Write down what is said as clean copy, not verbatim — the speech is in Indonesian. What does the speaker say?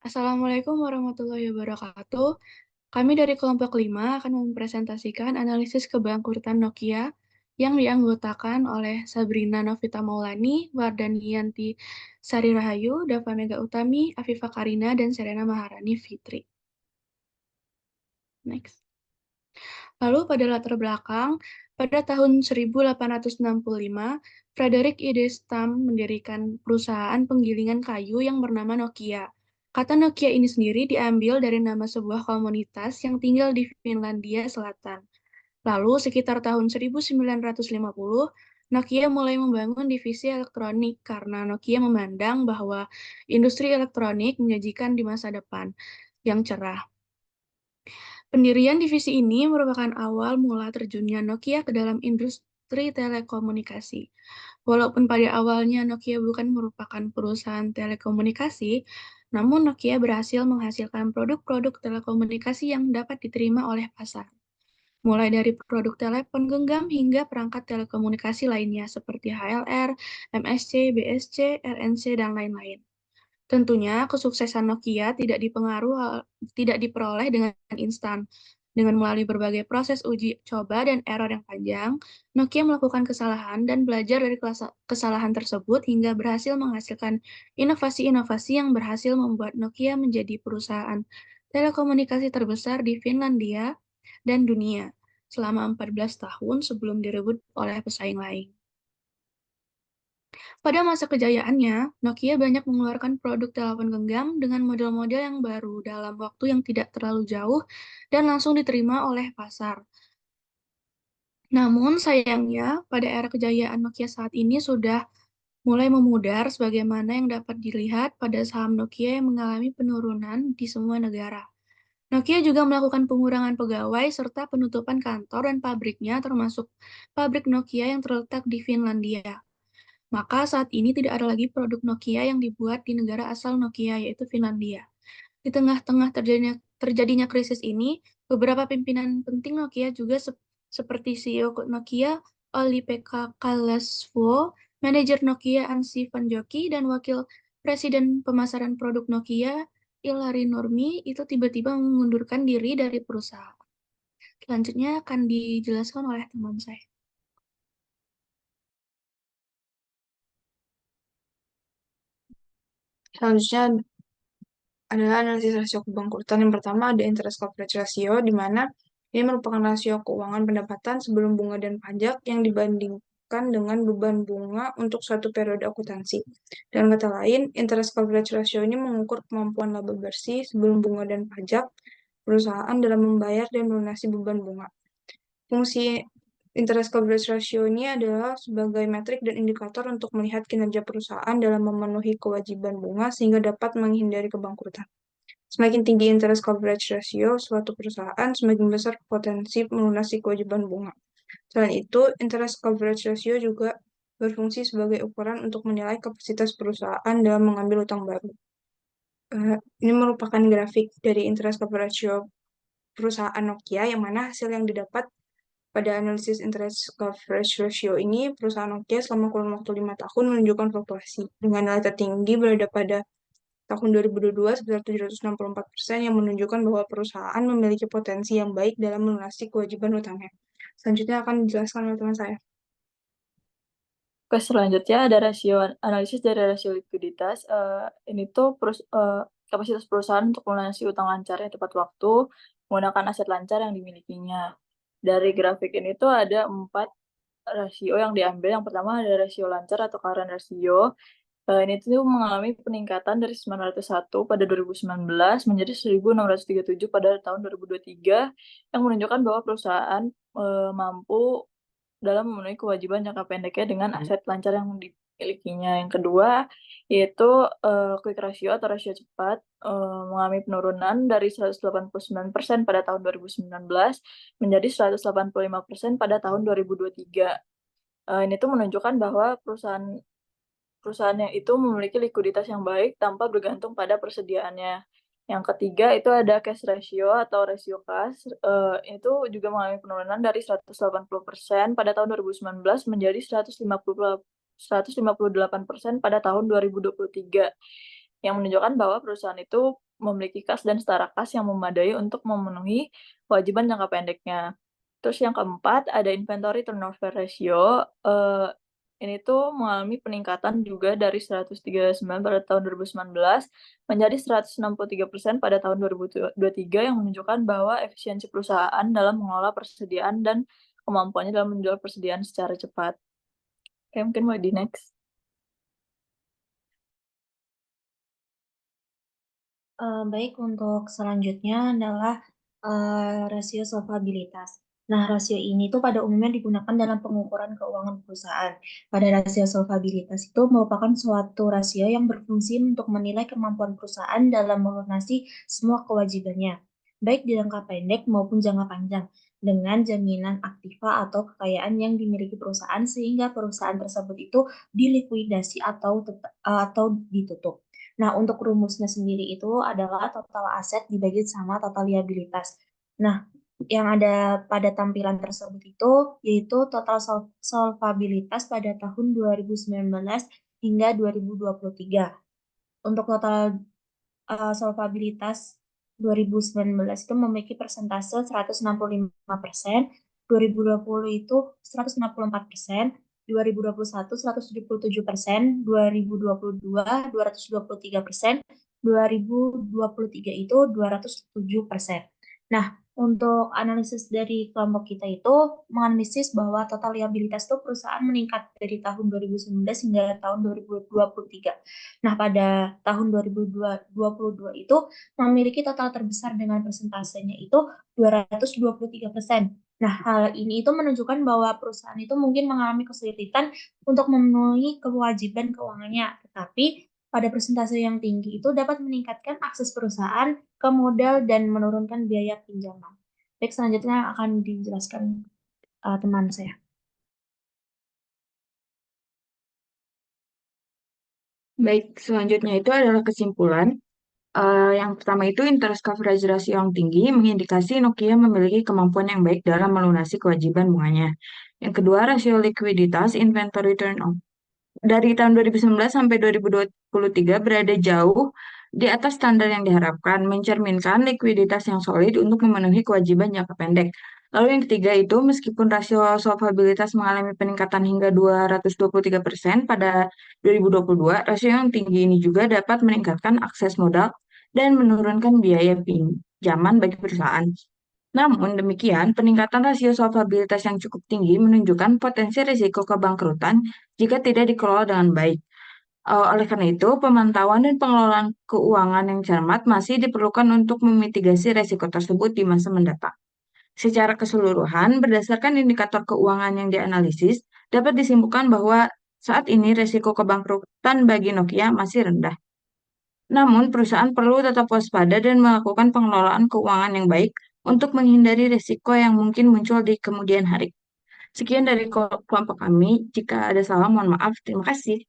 Assalamualaikum warahmatullahi wabarakatuh. Kami dari kelompok 5 akan mempresentasikan analisis kebangkrutan Nokia yang dianggotakan oleh Sabrina Novita Maulani, Wardaniyanti Sari Rahayu, Dava Mega Utami, Afifa Karina, dan Serena Maharani Fitri. Next. Lalu pada latar belakang, pada tahun 1865, Frederick Idestam mendirikan perusahaan penggilingan kayu yang bernama Nokia. Kata Nokia ini sendiri diambil dari nama sebuah komunitas yang tinggal di Finlandia Selatan. Lalu sekitar tahun 1950, Nokia mulai membangun divisi elektronik karena Nokia memandang bahwa industri elektronik menyajikan di masa depan yang cerah. Pendirian divisi ini merupakan awal mula terjunnya Nokia ke dalam industri telekomunikasi. Walaupun pada awalnya Nokia bukan merupakan perusahaan telekomunikasi, namun Nokia berhasil menghasilkan produk-produk telekomunikasi yang dapat diterima oleh pasar. Mulai dari produk telepon genggam hingga perangkat telekomunikasi lainnya seperti HLR, MSC, BSC, RNC, dan lain-lain. Tentunya kesuksesan Nokia tidak diperoleh dengan instan. Dengan melalui berbagai proses uji coba dan error yang panjang, Nokia melakukan kesalahan dan belajar dari kesalahan tersebut hingga berhasil menghasilkan inovasi-inovasi yang berhasil membuat Nokia menjadi perusahaan telekomunikasi terbesar di Finlandia dan dunia selama 14 tahun sebelum direbut oleh pesaing lain. Pada masa kejayaannya, Nokia banyak mengeluarkan produk telepon genggam dengan model-model yang baru dalam waktu yang tidak terlalu jauh dan langsung diterima oleh pasar. Namun sayangnya, pada era kejayaan Nokia saat ini sudah mulai memudar sebagaimana yang dapat dilihat pada saham Nokia yang mengalami penurunan di semua negara. Nokia juga melakukan pengurangan pegawai serta penutupan kantor dan pabriknya termasuk pabrik Nokia yang terletak di Finlandia. Maka saat ini tidak ada lagi produk Nokia yang dibuat di negara asal Nokia, yaitu Finlandia. Di tengah-tengah terjadinya krisis ini, beberapa pimpinan penting Nokia juga seperti CEO Nokia, Olli-Pekka Kallasvuo, manajer Nokia Anssi Vanjoki, dan wakil presiden pemasaran produk Nokia, Ilari Nurmi, itu tiba-tiba mengundurkan diri dari perusahaan. Selanjutnya akan dijelaskan oleh teman saya. Selanjutnya adalah analisis rasio kebangkrutan. Yang pertama ada interest coverage ratio, di mana ini merupakan rasio keuangan pendapatan sebelum bunga dan pajak yang dibandingkan dengan beban bunga untuk suatu periode akuntansi. Dengan kata lain, interest coverage ratio ini mengukur kemampuan laba bersih sebelum bunga dan pajak perusahaan dalam membayar dan melunasi beban bunga. Fungsi interest coverage ratio ini adalah sebagai metrik dan indikator untuk melihat kinerja perusahaan dalam memenuhi kewajiban bunga sehingga dapat menghindari kebangkrutan. Semakin tinggi interest coverage ratio suatu perusahaan, semakin besar potensi melunasi kewajiban bunga. Selain itu, interest coverage ratio juga berfungsi sebagai ukuran untuk menilai kapasitas perusahaan dalam mengambil utang baru. Ini merupakan grafik dari interest coverage ratio perusahaan Nokia, yang mana hasil yang didapat pada analisis interest coverage ratio ini, perusahaan Nokia selama kurun waktu 5 tahun menunjukkan fluktuasi, dengan nilai tertinggi berada pada tahun 2022 sebesar 764%, yang menunjukkan bahwa perusahaan memiliki potensi yang baik dalam melunasi kewajiban utangnya. Selanjutnya akan dijelaskan oleh teman saya. Oke, selanjutnya ada analisis dari rasio likuiditas. Ini tuh kapasitas perusahaan untuk melunasi utang lancarnya tepat waktu menggunakan aset lancar yang dimilikinya. Dari grafik ini tuh ada 4 rasio yang diambil. Yang pertama ada rasio lancar atau current ratio. Ini tuh mengalami peningkatan dari 901 pada 2019 menjadi 1637 pada tahun 2023, yang menunjukkan bahwa perusahaan mampu dalam memenuhi kewajiban jangka pendeknya dengan aset lancar yang dimilikinya. Yang kedua, yaitu quick ratio atau rasio cepat, mengalami penurunan dari 189% pada tahun 2019 menjadi 185% pada tahun 2023. Ini tuh menunjukkan bahwa perusahaannya itu memiliki likuiditas yang baik tanpa bergantung pada persediaannya. Yang ketiga itu ada cash ratio atau rasio kas. Itu juga mengalami penurunan dari 180% pada tahun 2019 menjadi 158% pada tahun 2023, yang menunjukkan bahwa perusahaan itu memiliki kas dan setara kas yang memadai untuk memenuhi kewajiban jangka pendeknya. Terus yang keempat ada inventory turnover ratio, ini tuh mengalami peningkatan juga dari 139 pada tahun 2019 menjadi 163% pada tahun 2023 yang menunjukkan bahwa efisiensi perusahaan dalam mengelola persediaan dan kemampuannya dalam menjual persediaan secara cepat. Oke, mungkin mau di next. Baik, untuk selanjutnya adalah rasio solvabilitas. Nah, rasio ini tuh pada umumnya digunakan dalam pengukuran keuangan perusahaan. Pada rasio solvabilitas itu merupakan suatu rasio yang berfungsi untuk menilai kemampuan perusahaan dalam melunasi semua kewajibannya, baik di jangka pendek maupun jangka panjang, dengan jaminan aktiva atau kekayaan yang dimiliki perusahaan sehingga perusahaan tersebut itu dilikuidasi atau ditutup. Nah, untuk rumusnya sendiri itu adalah total aset dibagi sama total liabilitas. Nah, yang ada pada tampilan tersebut itu yaitu total solvabilitas pada tahun 2019 hingga 2023. Untuk total solvabilitas 2019 itu memiliki persentase 165%, 2020 itu 164%, 2021 177%, 2022 223%, 2023 itu 207%. Nah, untuk analisis dari kelompok kita itu menganalisis bahwa total liabilitas itu perusahaan meningkat dari tahun 2019 hingga tahun 2023. Nah, pada tahun 2022 itu memiliki total terbesar dengan persentasenya itu 223%. Nah, hal ini itu menunjukkan bahwa perusahaan itu mungkin mengalami kesulitan untuk memenuhi kewajiban keuangannya, tetapi pada persentase yang tinggi itu dapat meningkatkan akses perusahaan ke modal dan menurunkan biaya pinjaman. Baik, selanjutnya akan dijelaskan teman saya. Baik, selanjutnya itu adalah kesimpulan. Yang pertama itu interest coverage ratio yang tinggi mengindikasi Nokia memiliki kemampuan yang baik dalam melunasi kewajiban bunganya. Yang kedua, rasio likuiditas inventory turnover dari tahun 2019 sampai 2023 berada jauh di atas standar yang diharapkan, mencerminkan likuiditas yang solid untuk memenuhi kewajiban jangka pendek. Lalu yang ketiga itu, meskipun rasio solvabilitas mengalami peningkatan hingga 223% pada 2022, rasio yang tinggi ini juga dapat meningkatkan akses modal dan menurunkan biaya pinjaman bagi perusahaan. Namun demikian, peningkatan rasio solvabilitas yang cukup tinggi menunjukkan potensi risiko kebangkrutan jika tidak dikelola dengan baik. Oleh karena itu, pemantauan dan pengelolaan keuangan yang cermat masih diperlukan untuk memitigasi risiko tersebut di masa mendatang. Secara keseluruhan, berdasarkan indikator keuangan yang dianalisis, dapat disimpulkan bahwa saat ini risiko kebangkrutan bagi Nokia masih rendah. Namun, perusahaan perlu tetap waspada dan melakukan pengelolaan keuangan yang baik untuk menghindari risiko yang mungkin muncul di kemudian hari. Sekian dari kelompok kami. Jika ada salah, mohon maaf. Terima kasih.